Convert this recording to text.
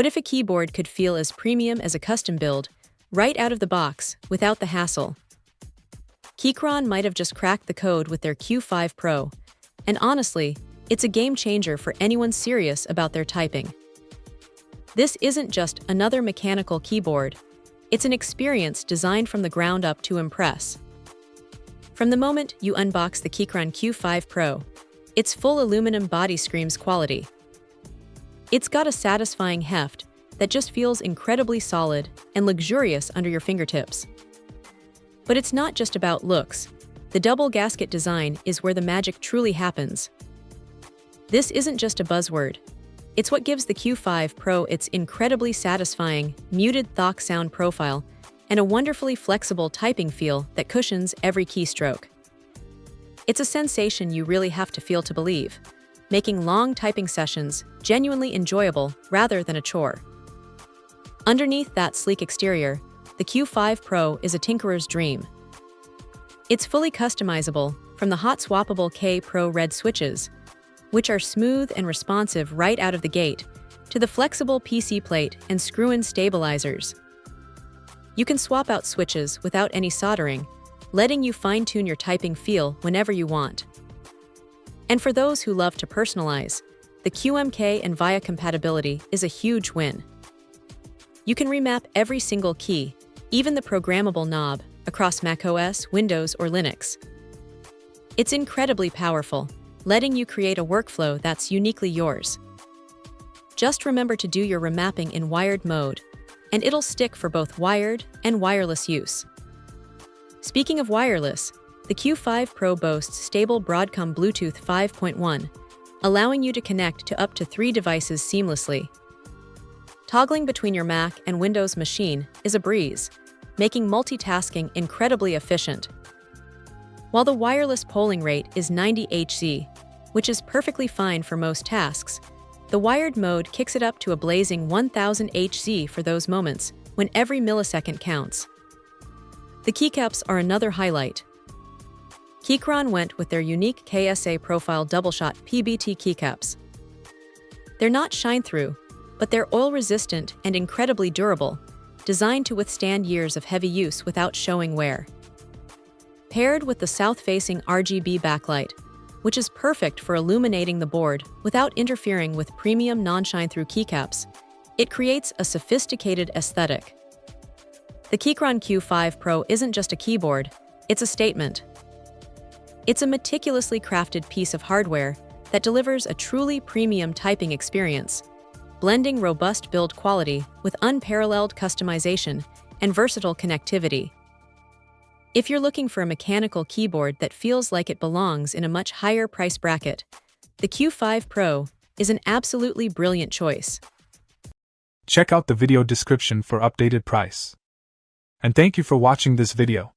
What if a keyboard could feel as premium as a custom build, right out of the box, without the hassle? Keychron might have just cracked the code with their Q5 Pro, and honestly, it's a game changer for anyone serious about their typing. This isn't just another mechanical keyboard, it's an experience designed from the ground up to impress. From the moment you unbox the Keychron Q5 Pro, its full aluminum body screams quality. It's got a satisfying heft that just feels incredibly solid and luxurious under your fingertips. But it's not just about looks. The double gasket design is where the magic truly happens. This isn't just a buzzword. It's what gives the Q5 Pro its incredibly satisfying, muted thok sound profile and a wonderfully flexible typing feel that cushions every keystroke. It's a sensation you really have to feel to believe, making long typing sessions genuinely enjoyable rather than a chore. Underneath that sleek exterior, the Q5 Pro is a tinkerer's dream. It's fully customizable, from the hot swappable K Pro red switches, which are smooth and responsive right out of the gate, to the flexible PC plate and screw-in stabilizers. You can swap out switches without any soldering, letting you fine-tune your typing feel whenever you want. And for those who love to personalize, the QMK and VIA compatibility is a huge win. You can remap every single key, even the programmable knob, across macOS, Windows, or Linux. It's incredibly powerful, letting you create a workflow that's uniquely yours. Just remember to do your remapping in wired mode, and it'll stick for both wired and wireless use. Speaking of wireless, the Q5 Pro boasts stable Broadcom Bluetooth 5.1, allowing you to connect to up to 3 devices seamlessly. Toggling between your Mac and Windows machine is a breeze, making multitasking incredibly efficient. While the wireless polling rate is 90 Hz, which is perfectly fine for most tasks, the wired mode kicks it up to a blazing 1000 Hz for those moments when every millisecond counts. The keycaps are another highlight. Keychron went with their unique KSA profile double-shot PBT keycaps. They're not shine-through, but they're oil-resistant and incredibly durable, designed to withstand years of heavy use without showing wear. Paired with the south-facing RGB backlight, which is perfect for illuminating the board without interfering with premium non-shine-through keycaps, it creates a sophisticated aesthetic. The Keychron Q5 Pro isn't just a keyboard, it's a statement. It's a meticulously crafted piece of hardware that delivers a truly premium typing experience, blending robust build quality with unparalleled customization and versatile connectivity. If you're looking for a mechanical keyboard that feels like it belongs in a much higher price bracket, the Q5 Pro is an absolutely brilliant choice. Check out the video description for updated price. And thank you for watching this video.